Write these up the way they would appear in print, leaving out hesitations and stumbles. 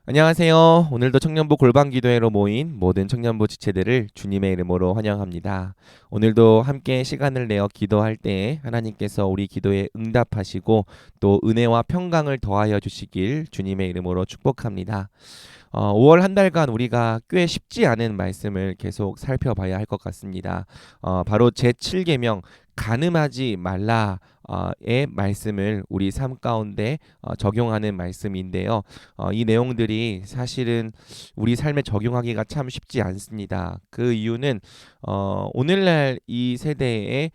안녕하세요. 오늘도 청년부 골방기도회로 모인 모든 청년부 지체들을 주님의 이름으로 환영합니다. 오늘도 함께 시간을 내어 기도할 때 하나님께서 우리 기도에 응답하시고 또 은혜와 평강을 더하여 주시길 주님의 이름으로 축복합니다. 5월 한 달간 우리가 꽤 쉽지 않은 말씀을 계속 살펴봐야 할 것 같습니다. 바로 제7계명 간음하지 말라의 말씀을 우리 삶 가운데 적용하는 말씀인데요. 이 내용들이 사실은 우리 삶에 적용하기가 참 쉽지 않습니다. 그 이유는 오늘날 이 세대의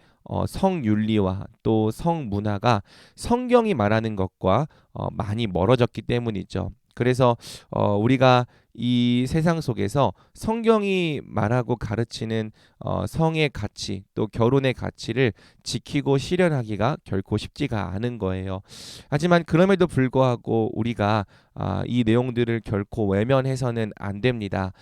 성윤리와 또 성문화가 성경이 말하는 것과 많이 멀어졌기 때문이죠. 그래서 우리가 이 세상 속에서 성경이 말하고 가르치는 성의 가치 또 결혼의 가치를 지키고 실현하기가 결코 쉽지가 않은 거예요. 하지만 그럼에도 불구하고 우리가 이 내용들을 결코 외면해서는 안 됩니다.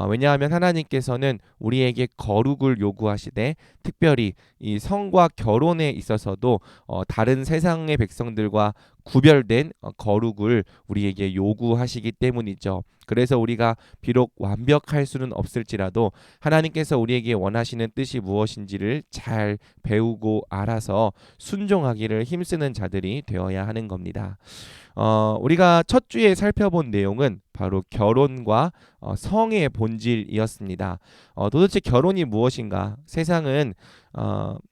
왜냐하면 하나님께서는 우리에게 거룩을 요구하시되 특별히 이 성과 결혼에 있어서도 다른 세상의 백성들과 구별된 거룩을 우리에게 요구하시기 때문이죠. 그래서 우리가 비록 완벽할 수는 없을지라도 하나님께서 우리에게 원하시는 뜻이 무엇인지를 잘 배우고 알아서 순종하기를 힘쓰는 자들이 되어야 하는 겁니다. 우리가 첫 주에 살펴본 내용은 바로 결혼과 성의 본질이었습니다. 도대체 결혼이 무엇인가? 세상은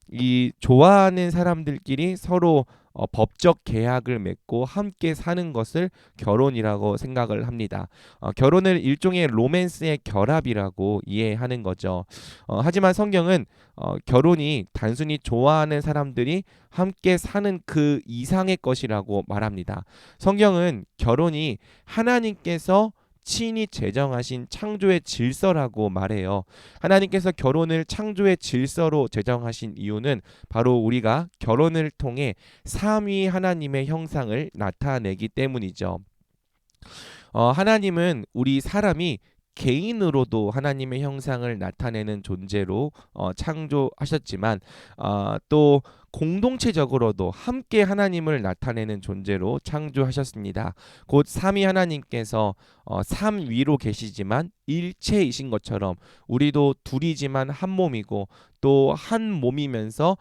이 좋아하는 사람들끼리 서로 법적 계약을 맺고 함께 사는 것을 결혼이라고 생각을 합니다. 결혼을 일종의 로맨스의 결합이라고 이해하는 거죠. 하지만 성경은 결혼이 단순히 좋아하는 사람들이 함께 사는 그 이상의 것이라고 말합니다. 성경은 결혼이 하나님께서 친히 제정하신 창조의 질서라고 말해요. 하나님께서 결혼을 창조의 질서로 제정하신 이유는 바로 우리가 결혼을 통해 삼위 하나님의 형상을 나타내기 때문이죠. 하나님은 우리 사람이 개인으로도 하나님의 형상을 나타내는 존재로 창조하셨지만 또 공동체적으로도 함께 하나님을 나타내는 존재로 창조하셨습니다. 곧 삼위 하나님께서 삼위로 계시지만 일체이신 것처럼 우리도 둘이지만 한 몸이고 또 한 몸이면서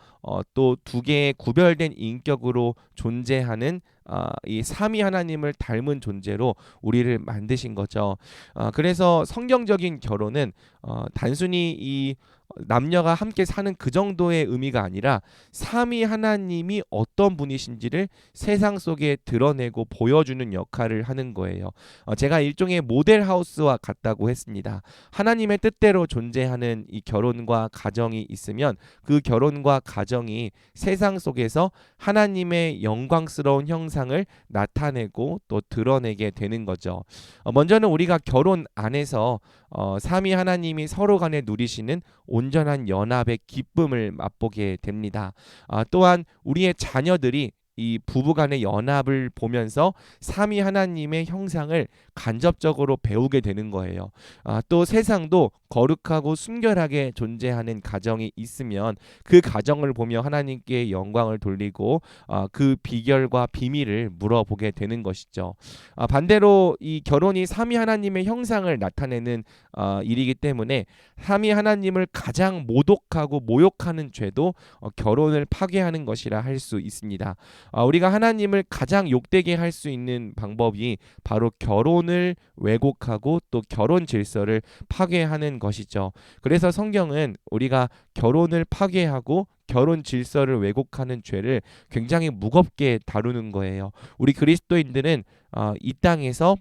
또 두 개의 구별된 인격으로 존재하는 이 삼위 하나님을 닮은 존재로 우리를 만드신 거죠. 그래서 성경적인 결혼은 단순히 이 남녀가 함께 사는 그 정도의 의미가 아니라 삼위 하나님이 어떤 분이신지를 세상 속에 드러내고 보여주는 역할을 하는 거예요. 제가 일종의 모델하우스와 같다고 했습니다. 하나님의 뜻대로 존재하는 이 결혼과 가정이 있으면 그 결혼과 가정이 세상 속에서 하나님의 영광스러운 형상을 나타내고 또 드러내게 되는 거죠. 먼저는 우리가 결혼 안에서 삼위 하나님이 서로 간에 누리시는 온전한 연합의 기쁨을 맛보게 됩니다. 또한 우리의 자녀들이 이 부부간의 연합을 보면서 삼위 하나님의 형상을 간접적으로 배우게 되는 거예요. 또 세상도 거룩하고 순결하게 존재하는 가정이 있으면 그 가정을 보며 하나님께 영광을 돌리고 그 비결과 비밀을 물어보게 되는 것이죠. 반대로 이 결혼이 삼위 하나님의 형상을 나타내는 일이기 때문에 삼위 하나님을 가장 모독하고 모욕하는 죄도 결혼을 파괴하는 것이라 할 수 있습니다. 우리가 하나님을 가장 욕되게 할 수 있는 방법이 바로 결혼을 왜곡하고 또 결혼 질서를 파괴하는 것이죠. 그래서 성경은 우리가 결혼을 파괴하고 결혼 질서를 왜곡하는 죄를 굉장히 무겁게 다루는 거예요. 우리 그리스도인들은 이 땅에서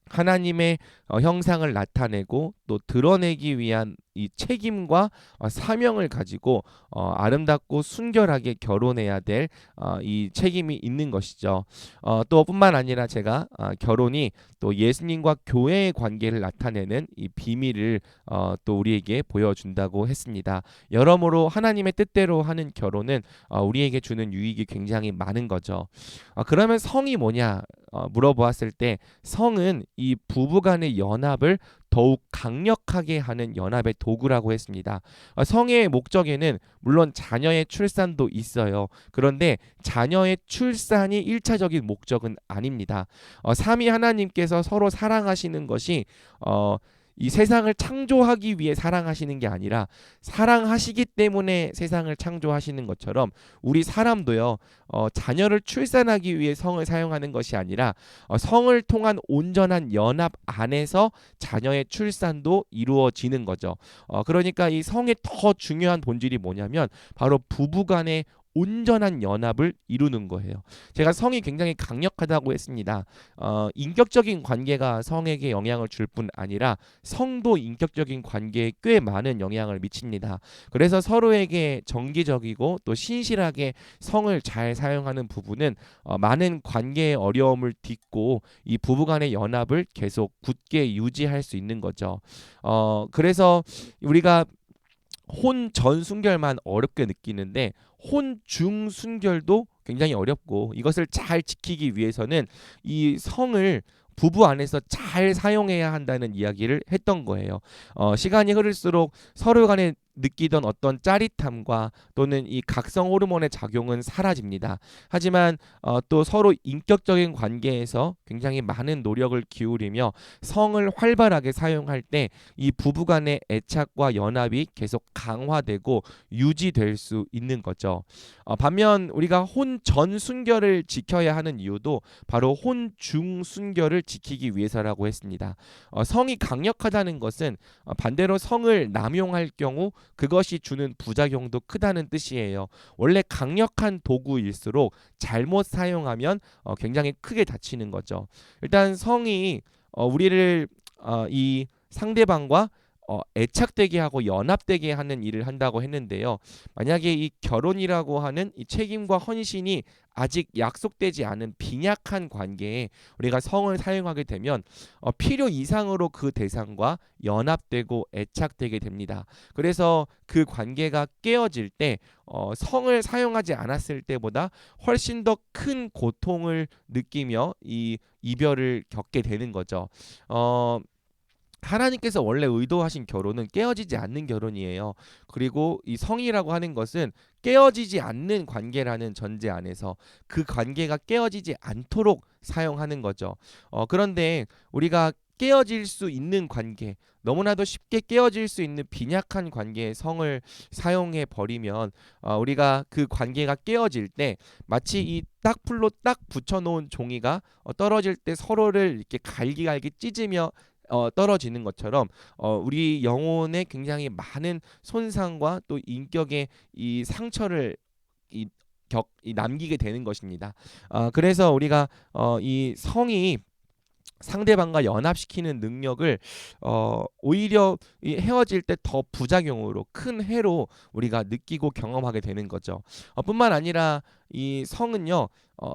하나님의 형상을 나타내고 또 드러내기 위한 이 책임과 사명을 가지고 아름답고 순결하게 결혼해야 될 이 책임이 있는 것이죠. 또 뿐만 아니라 제가 결혼이 또 예수님과 교회의 관계를 나타내는 이 비밀을 또 우리에게 보여준다고 했습니다. 여러모로 하나님의 뜻대로 하는 결혼은 우리에게 주는 유익이 굉장히 많은 거죠. 그러면 성이 뭐냐? 물어보았을 때 성은 이 부부간의 연합을 더욱 강력하게 하는 연합의 도구라고 했습니다. 성의 목적에는 물론 자녀의 출산도 있어요. 그런데 자녀의 출산이 1차적인 목적은 아닙니다. 삼위 하나님께서 서로 사랑하시는 것이 이 세상을 창조하기 위해 사랑하시는 게 아니라 사랑하시기 때문에 세상을 창조하시는 것처럼 우리 사람도요, 자녀를 출산하기 위해 성을 사용하는 것이 아니라 성을 통한 온전한 연합 안에서 자녀의 출산도 이루어지는 거죠. 그러니까 이 성의 더 중요한 본질이 뭐냐면 바로 부부간의 온전한 연합을 이루는 거예요. 제가 성이 굉장히 강력하다고 했습니다. 인격적인 관계가 성에게 영향을 줄 뿐 아니라 성도 인격적인 관계에 꽤 많은 영향을 미칩니다. 그래서 서로에게 정기적이고 또 신실하게 성을 잘 사용하는 부부는 많은 관계의 어려움을 딛고 이 부부간의 연합을 계속 굳게 유지할 수 있는 거죠. 그래서 우리가 혼 전 순결만 어렵게 느끼는데 혼 중 순결도 굉장히 어렵고 이것을 잘 지키기 위해서는 이 성을 부부 안에서 잘 사용해야 한다는 이야기를 했던 거예요. 시간이 흐를수록 서로 간에 느끼던 어떤 짜릿함과 또는 이 각성 호르몬의 작용은 사라집니다. 하지만 또 서로 인격적인 관계에서 굉장히 많은 노력을 기울이며 성을 활발하게 사용할 때 이 부부간의 애착과 연합이 계속 강화되고 유지될 수 있는 거죠. 반면 우리가 혼 전 순결을 지켜야 하는 이유도 바로 혼 중 순결을 지키기 위해서라고 했습니다. 성이 강력하다는 것은 반대로 성을 남용할 경우 그것이 주는 부작용도 크다는 뜻이에요. 원래 강력한 도구일수록 잘못 사용하면 굉장히 크게 다치는 거죠. 일단 성이 우리를 이 상대방과 애착되게 하고 연합되게 하는 일을 한다고 했는데요. 만약에 이 결혼이라고 하는 이 책임과 헌신이 아직 약속되지 않은 빈약한 관계에 우리가 성을 사용하게 되면 필요 이상으로 그 대상과 연합되고 애착되게 됩니다. 그래서 그 관계가 깨어질 때 성을 사용하지 않았을 때보다 훨씬 더 큰 고통을 느끼며 이 이별을 겪게 되는 거죠. 하나님께서 원래 의도하신 결혼은 깨어지지 않는 결혼이에요. 그리고 이 성이라고 하는 것은 깨어지지 않는 관계라는 전제 안에서 그 관계가 깨어지지 않도록 사용하는 거죠. 그런데 우리가 깨어질 수 있는 관계, 너무나도 쉽게 깨어질 수 있는 빈약한 관계에 성을 사용해 버리면 우리가 그 관계가 깨어질 때 마치 이 딱풀로 딱 붙여놓은 종이가 떨어질 때 서로를 이렇게 갈기갈기 찢으며 떨어지는 것처럼 우리 영혼에 굉장히 많은 손상과 또 인격의 이 상처를 이, 남기게 되는 것입니다. 그래서 우리가 이 성이 상대방과 연합시키는 능력을 오히려 이 헤어질 때 더 부작용으로 큰 해로 우리가 느끼고 경험하게 되는 거죠. 뿐만 아니라 이 성은요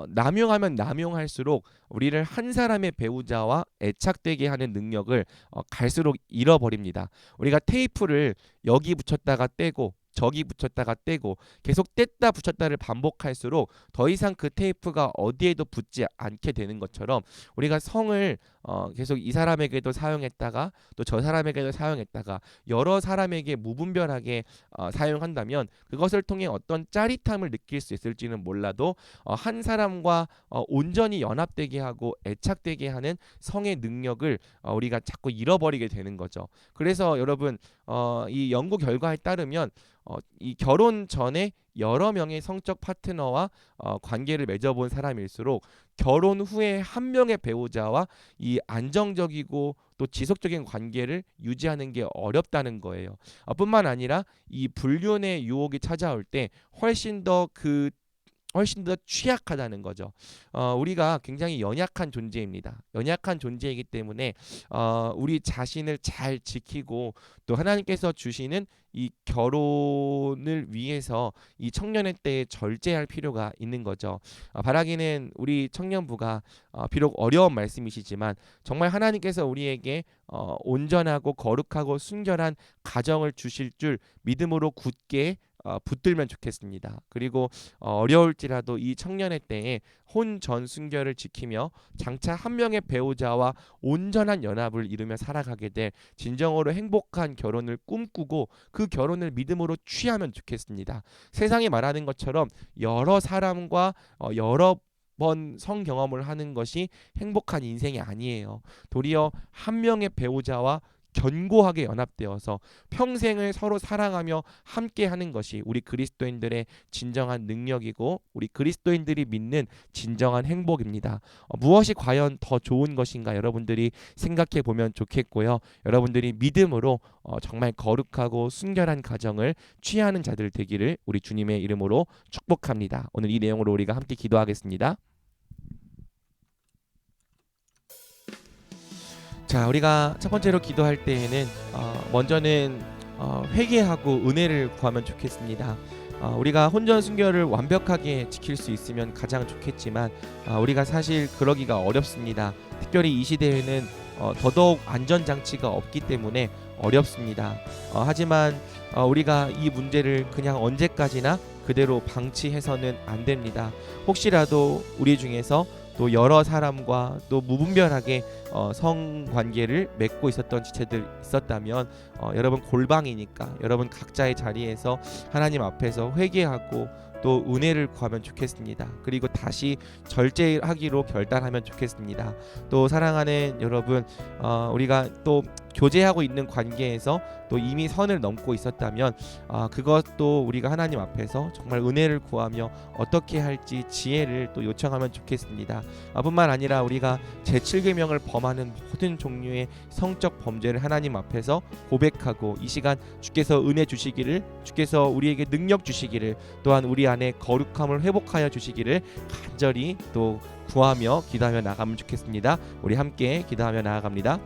남용하면 남용할수록 우리를 한 사람의 배우자와 애착되게 하는 능력을 갈수록 잃어버립니다. 우리가 테이프를 여기 붙였다가 떼고 저기 붙였다가 떼고 계속 뗐다 붙였다를 반복할수록 더 이상 그 테이프가 어디에도 붙지 않게 되는 것처럼 우리가 성을 계속 이 사람에게도 사용했다가 또 저 사람에게도 사용했다가 여러 사람에게 무분별하게 사용한다면 그것을 통해 어떤 짜릿함을 느낄 수 있을지는 몰라도 한 사람과 온전히 연합되게 하고 애착되게 하는 성의 능력을 우리가 자꾸 잃어버리게 되는 거죠. 그래서 여러분 이 연구 결과에 따르면 이 결혼 전에 여러 명의 성적 파트너와 관계를 맺어본 사람일수록 결혼 후에 한 명의 배우자와 이 안정적이고 또 지속적인 관계를 유지하는 게 어렵다는 거예요. 뿐만 아니라 이 불륜의 유혹이 찾아올 때 훨씬 더 취약하다는 거죠. 우리가 굉장히 연약한 존재입니다. 연약한 존재이기 때문에 우리 자신을 잘 지키고 또 하나님께서 주시는 이 결혼을 위해서 이 청년의 때에 절제할 필요가 있는 거죠. 바라기는 우리 청년부가 비록 어려운 말씀이시지만 정말 하나님께서 우리에게 온전하고 거룩하고 순결한 가정을 주실 줄 믿음으로 굳게 붙들면 좋겠습니다. 그리고 어려울지라도 이 청년의 때에 혼전 순결을 지키며 장차 한 명의 배우자와 온전한 연합을 이루며 살아가게 될 진정으로 행복한 결혼을 꿈꾸고 그 결혼을 믿음으로 취하면 좋겠습니다. 세상이 말하는 것처럼 여러 사람과 여러 번 성경험을 하는 것이 행복한 인생이 아니에요. 도리어 한 명의 배우자와 견고하게 연합되어서 평생을 서로 사랑하며 함께 하는 것이 우리 그리스도인들의 진정한 능력이고 우리 그리스도인들이 믿는 진정한 행복입니다. 무엇이 과연 더 좋은 것인가 여러분들이 생각해 보면 좋겠고요. 여러분들이 믿음으로 정말 거룩하고 순결한 가정을 취하는 자들 되기를 우리 주님의 이름으로 축복합니다. 오늘 이 내용으로 우리가 함께 기도하겠습니다. 자, 우리가 첫 번째로 기도할 때에는 먼저는 회개하고 은혜를 구하면 좋겠습니다. 우리가 혼전 순결을 완벽하게 지킬 수 있으면 가장 좋겠지만 우리가 사실 그러기가 어렵습니다. 특별히 이 시대에는 더더욱 안전장치가 없기 때문에 어렵습니다. 하지만 우리가 이 문제를 그냥 언제까지나 그대로 방치해서는 안 됩니다. 혹시라도 우리 중에서 또 여러 사람과 또 무분별하게 성관계를 맺고 있었던 지체들 있었다면 여러분 골방이니까 여러분 각자의 자리에서 하나님 앞에서 회개하고 또 은혜를 구하면 좋겠습니다. 그리고 다시 절제하기로 결단하면 좋겠습니다. 또 사랑하는 여러분, 우리가 또 교제하고 있는 관계에서 또 이미 선을 넘고 있었다면 그것도 우리가 하나님 앞에서 정말 은혜를 구하며 어떻게 할지 지혜를 또 요청하면 좋겠습니다. 뿐만 아니라 우리가 제7계명을 범하는 모든 종류의 성적 범죄를 하나님 앞에서 고백하고 이 시간 주께서 은혜 주시기를, 주께서 우리에게 능력 주시기를, 또한 우리 안에 거룩함을 회복하여 주시기를 간절히 또 구하며 기도하며 나가면 좋겠습니다. 우리 함께 기도하며 나아갑니다.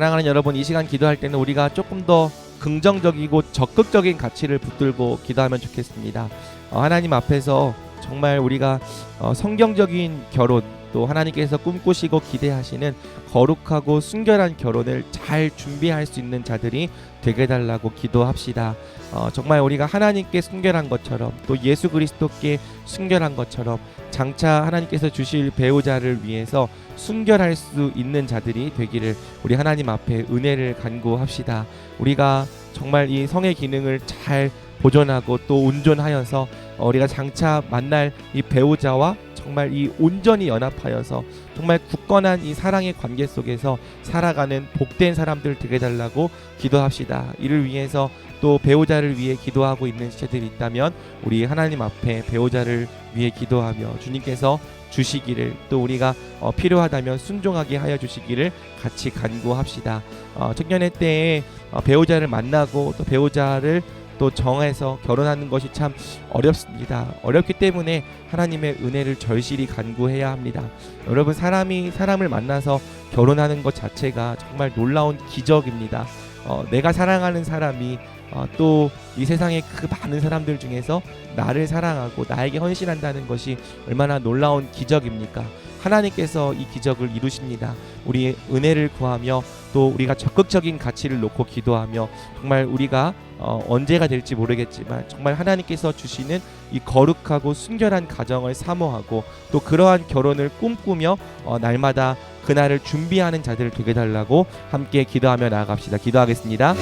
사랑하는 여러분, 이 시간 기도할 때는 우리가 조금 더 긍정적이고 적극적인 가치를 붙들고 기도하면 좋겠습니다. 하나님 앞에서 정말 우리가 성경적인 결혼, 또 하나님께서 꿈꾸시고 기대하시는 거룩하고 순결한 결혼을 잘 준비할 수 있는 자들이 되게 달라고 기도합시다. 정말 우리가 하나님께 순결한 것처럼, 또 예수 그리스도께 순결한 것처럼 장차 하나님께서 주실 배우자를 위해서 순결할 수 있는 자들이 되기를 우리 하나님 앞에 은혜를 간구합시다. 우리가 정말 이 성의 기능을 잘 보존하고 또 온전하여서 우리가 장차 만날 이 배우자와 정말 이 온전히 연합하여서 정말 굳건한 이 사랑의 관계 속에서 살아가는 복된 사람들 되게 달라고 기도합시다. 이를 위해서 또 배우자를 위해 기도하고 있는 시체들이 있다면 우리 하나님 앞에 배우자를 위해 기도하며 주님께서 주시기를, 또 우리가 필요하다면 순종하게 하여 주시기를 같이 간구합시다. 청년의 때에 배우자를 만나고 또 배우자를 또 정해서 결혼하는 것이 참 어렵습니다. 어렵기 때문에 하나님의 은혜를 절실히 간구해야 합니다. 여러분, 사람이 사람을 만나서 결혼하는 것 자체가 정말 놀라운 기적입니다. 내가 사랑하는 사람이 또 이 세상의 그 많은 사람들 중에서 나를 사랑하고 나에게 헌신한다는 것이 얼마나 놀라운 기적입니까? 하나님께서 이 기적을 이루십니다. 우리의 은혜를 구하며 또 우리가 적극적인 가치를 놓고 기도하며 정말 우리가 언제가 될지 모르겠지만 정말 하나님께서 주시는 이 거룩하고 순결한 가정을 사모하고 또 그러한 결혼을 꿈꾸며 날마다 그날을 준비하는 자들을 되게 달라고 함께 기도하며 나아갑시다. 기도하겠습니다.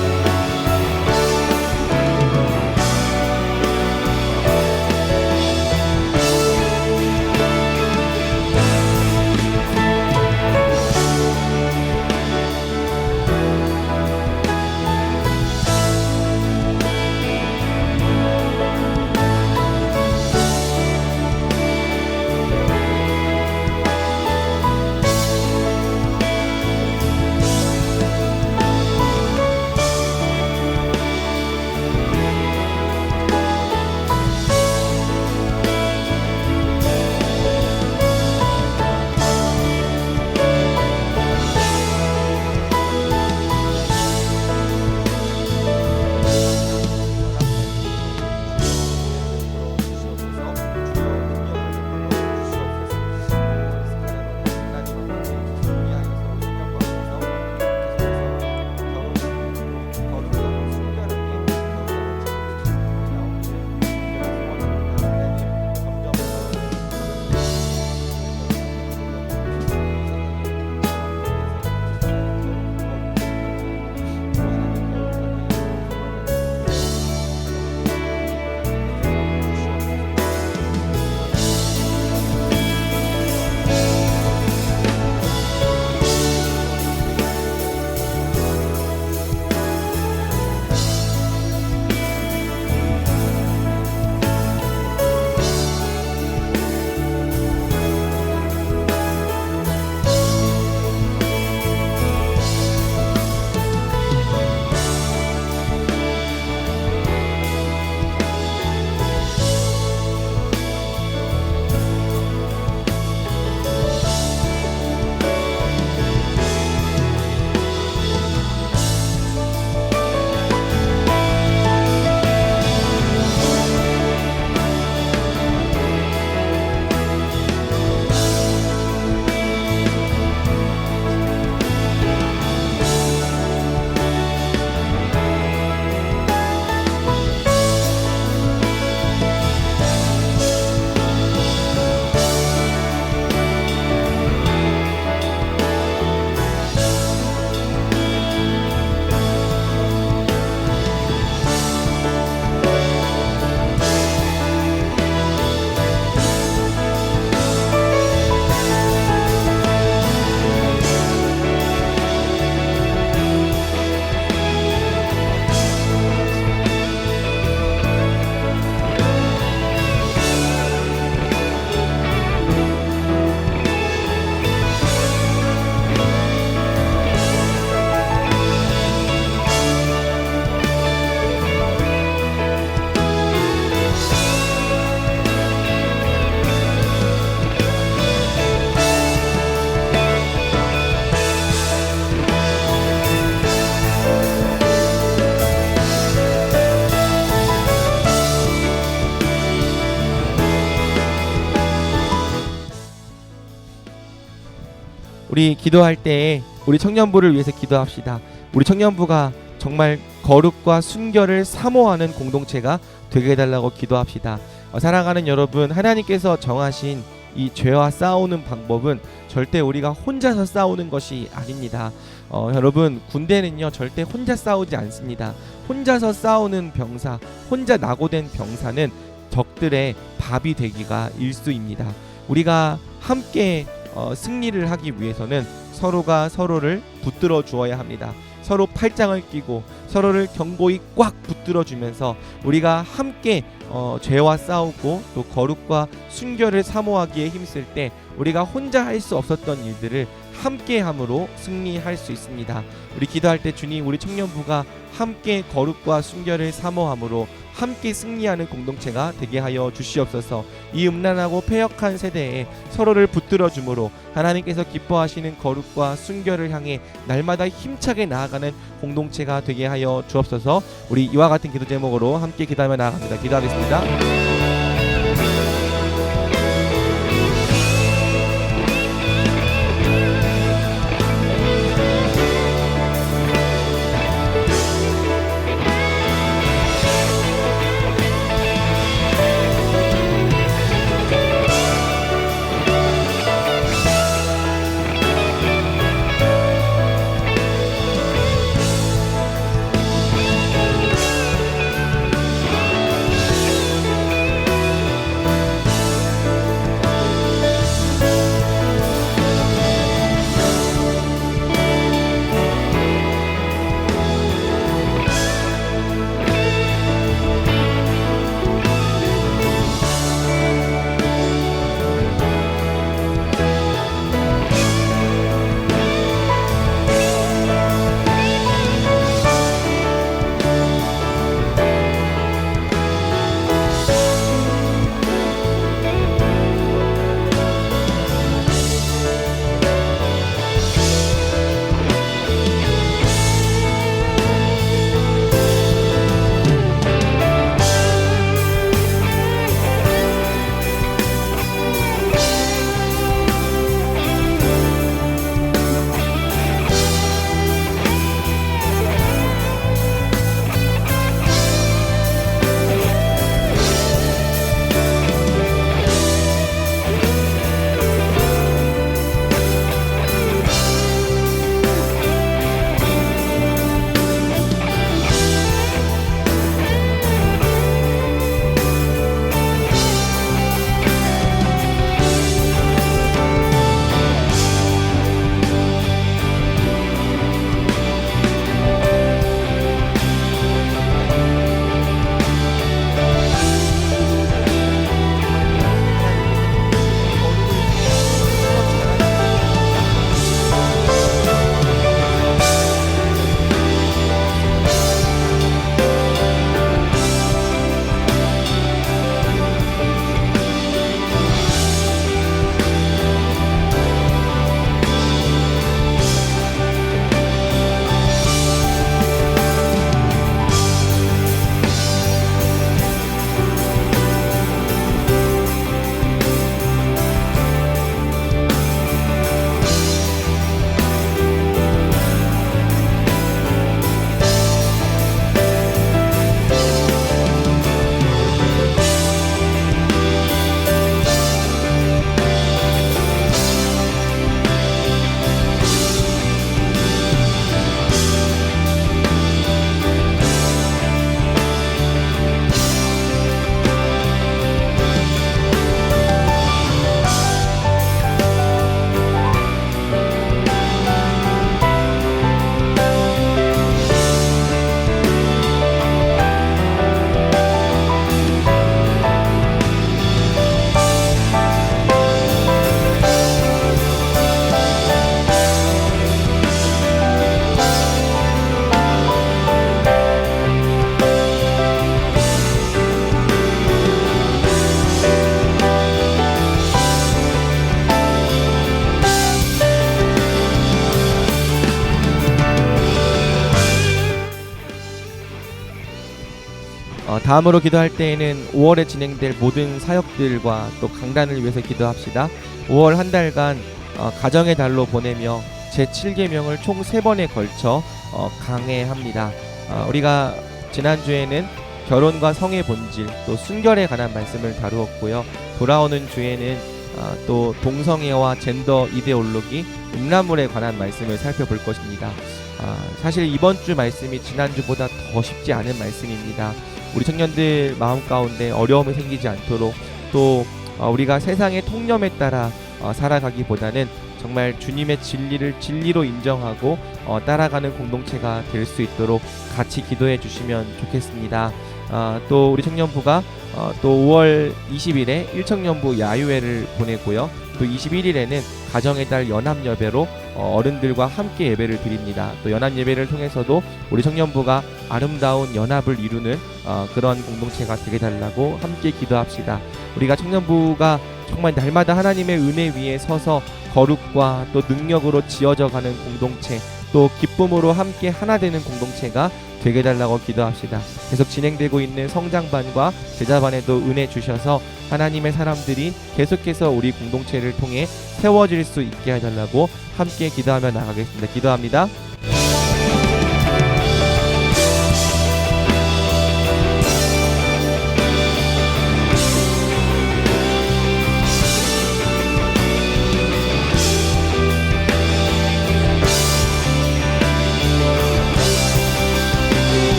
우리 기도할 때에 우리 청년부를 위해서 기도합시다. 우리 청년부가 정말 거룩과 순결을 사모하는 공동체가 되게 해달라고 기도합시다. 사랑하는 여러분, 하나님께서 정하신 이 죄와 싸우는 방법은 절대 우리가 혼자서 싸우는 것이 아닙니다. 여러분, 군대는요 절대 혼자 싸우지 않습니다. 혼자서 싸우는 병사, 혼자 낙오된 병사는 적들의 밥이 되기가 일쑤입니다. 우리가 함께 승리를 하기 위해서는 서로가 서로를 붙들어 주어야 합니다. 서로 팔짱을 끼고 서로를 견고히 꽉 붙들어 주면서 우리가 함께 죄와 싸우고 또 거룩과 순결을 사모하기에 힘쓸 때 우리가 혼자 할 수 없었던 일들을 함께함으로 승리할 수 있습니다. 우리 기도할 때 주님, 우리 청년부가 함께 거룩과 순결을 사모함으로 함께 승리하는 공동체가 되게 하여 주시옵소서. 이 음란하고 패역한 세대에 서로를 붙들어 주므로 하나님께서 기뻐하시는 거룩과 순결을 향해 날마다 힘차게 나아가는 공동체가 되게 하여 주옵소서. 우리 이와 같은 기도 제목으로 함께 기도하며 나아갑니다. 기도하겠습니다. 다음으로 기도할 때에는 5월에 진행될 모든 사역들과 또 강단을 위해서 기도합시다. 5월 한 달간 가정의 달로 보내며 제7계명을 총 3번에 걸쳐 강해합니다. 우리가 지난주에는 결혼과 성의 본질, 또 순결에 관한 말씀을 다루었고요. 돌아오는 주에는 또 동성애와 젠더 이데올로기, 음란물에 관한 말씀을 살펴볼 것입니다. 사실 이번 주 말씀이 지난주보다 더 쉽지 않은 말씀입니다. 우리 청년들 마음 가운데 어려움이 생기지 않도록, 또 우리가 세상의 통념에 따라 살아가기보다는 정말 주님의 진리를 진리로 인정하고 따라가는 공동체가 될 수 있도록 같이 기도해 주시면 좋겠습니다. 또 우리 청년부가 또 5월 20일에 1청년부 야유회를 보내고요. 또 21일에는 가정의 달 연합예배로 어른들과 함께 예배를 드립니다. 또 연합예배를 통해서도 우리 청년부가 아름다운 연합을 이루는 그런 공동체가 되게 달라고 함께 기도합시다. 우리가 청년부가 정말 날마다 하나님의 은혜 위에 서서 거룩과 또 능력으로 지어져가는 공동체, 또 기쁨으로 함께 하나 되는 공동체가 되게 달라고 기도합시다. 계속 진행되고 있는 성장반과 제자반에도 은혜 주셔서 하나님의 사람들이 계속해서 우리 공동체를 통해 세워질 수 있게 해달라고 함께 기도하며 나가겠습니다. 기도합니다.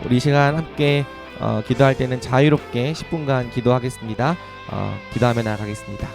우리 시간 함께 기도할 때는 자유롭게 10분간 기도하겠습니다. 기도하며 나가겠습니다.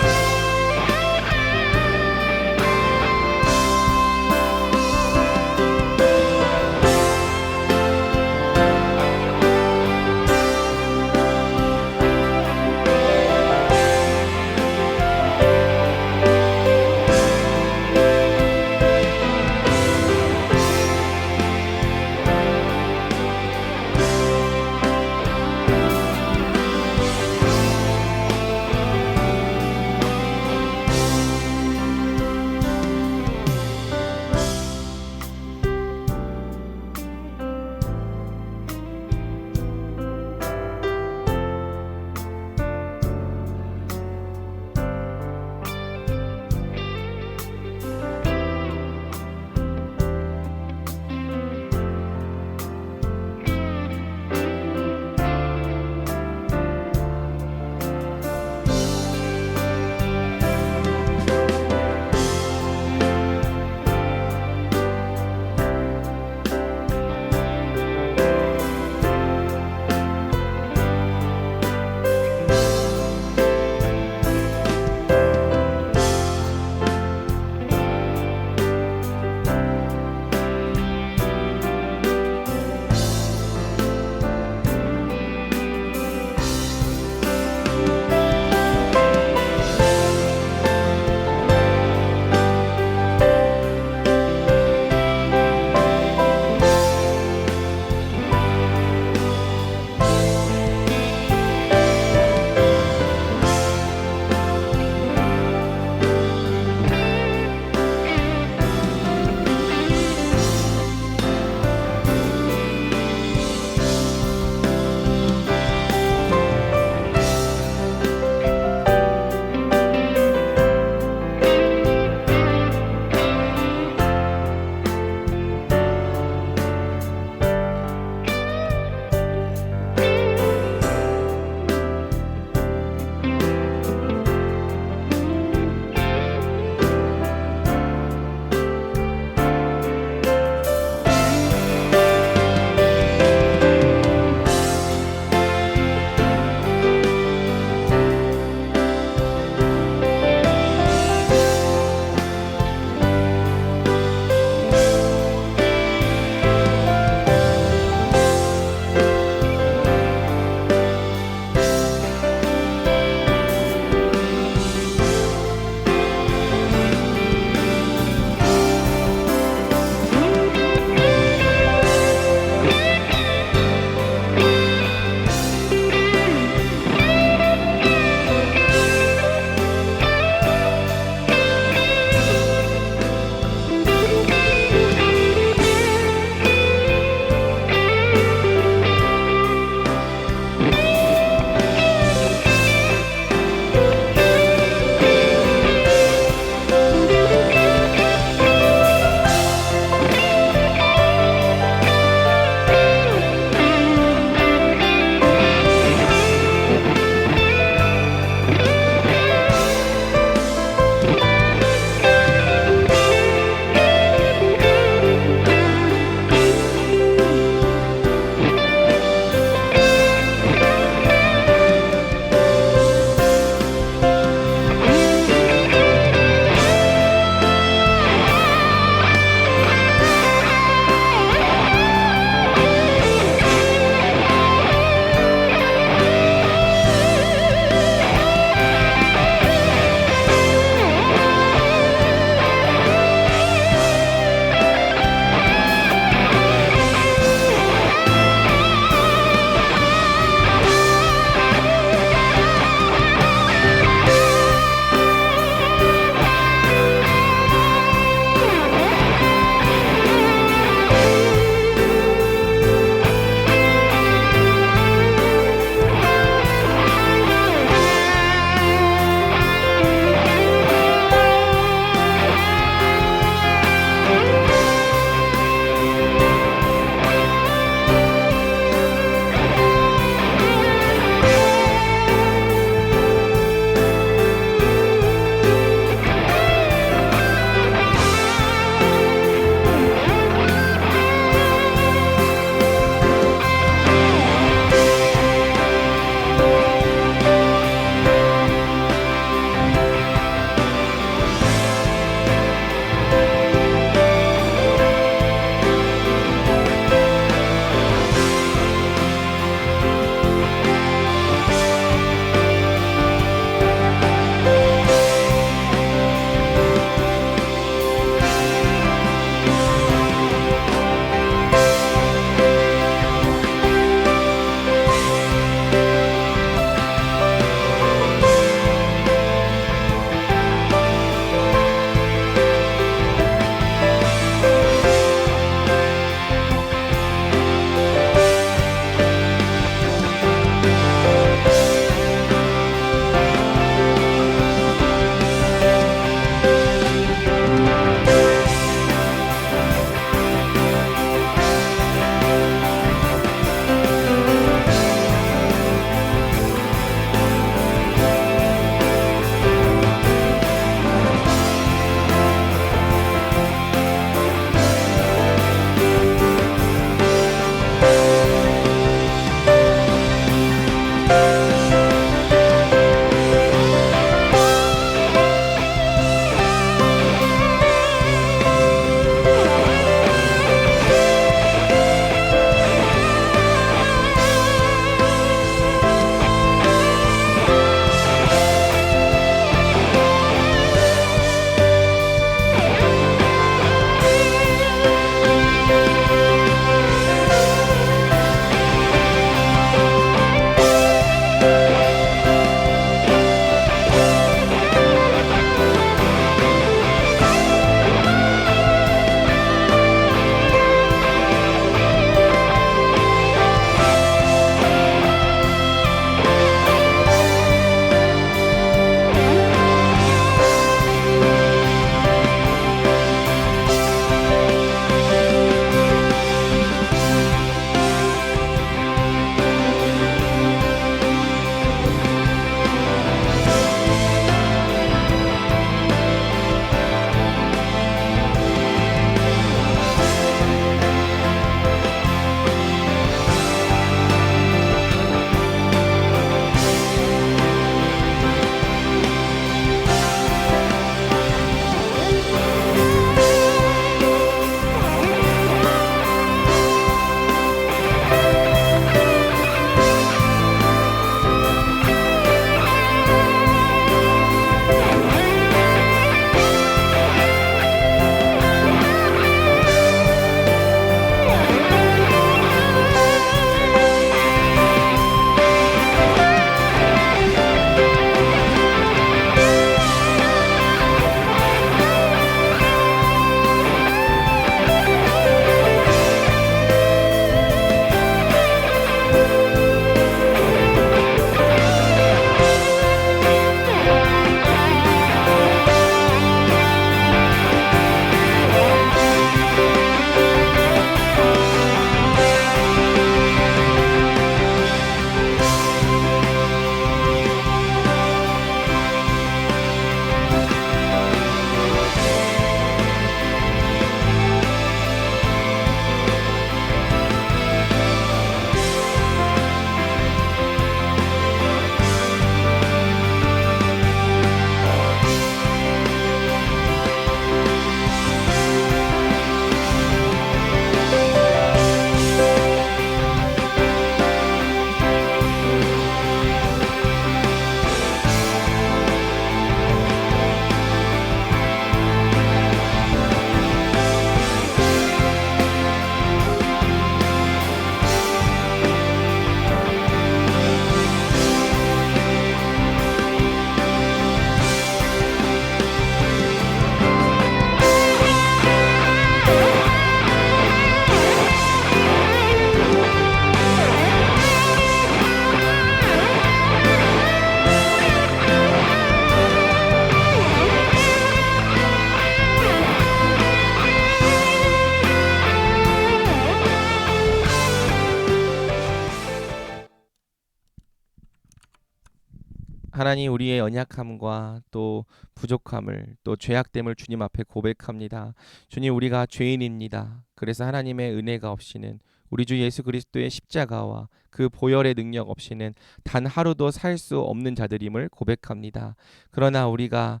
하나님, 우리의 연약함과 또 부족함을 또 죄악됨을 주님 앞에 고백합니다. 주님, 우리가 죄인입니다. 그래서 하나님의 은혜가 없이는, 우리 주 예수 그리스도의 십자가와 그 보혈의 능력 없이는 단 하루도 살 수 없는 자들임을 고백합니다. 그러나 우리가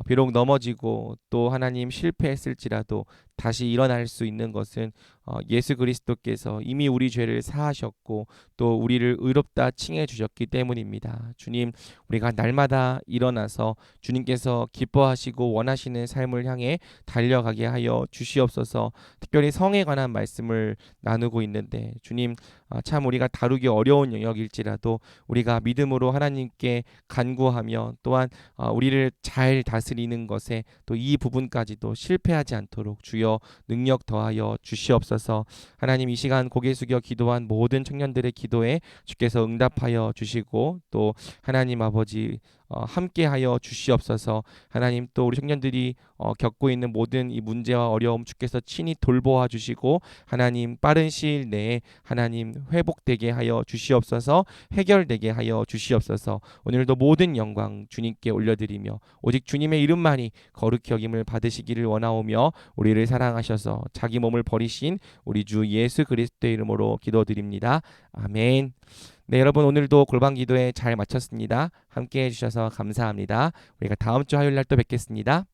비록 넘어지고 또 하나님 실패했을지라도 다시 일어날 수 있는 것은 예수 그리스도께서 이미 우리 죄를 사하셨고 또 우리를 의롭다 칭해 주셨기 때문입니다. 주님, 우리가 날마다 일어나서 주님께서 기뻐하시고 원하시는 삶을 향해 달려가게 하여 주시옵소서. 특별히 성에 관한 말씀을 나누고 있는데, 주님, 참 우리가 다루기 어려운 영역일지라도 우리가 믿음으로 하나님께 간구하며 또한 우리를 잘 다스리는 것에 또 이 부분까지도 실패하지 않도록 주여 능력 더하여 주시옵소서. 하나님, 이 시간 고개 숙여 기도한 모든 청년들의 기도에 주께서 응답하여 주시고 또 하나님 아버지 함께하여 주시옵소서. 하나님, 또 우리 청년들이 겪고 있는 모든 이 문제와 어려움 주께서 친히 돌보아 주시고 하나님, 빠른 시일 내에 하나님 회복되게 하여 주시옵소서. 해결되게 하여 주시옵소서. 오늘도 모든 영광 주님께 올려드리며 오직 주님의 이름만이 거룩히 여김을 받으시기를 원하오며 우리를 사랑하셔서 자기 몸을 버리신 우리 주 예수 그리스도의 이름으로 기도드립니다. 아멘. 네, 여러분, 오늘도 골방 기도회 잘 마쳤습니다. 함께 해주셔서 감사합니다. 우리가 다음 주 화요일 날 또 뵙겠습니다.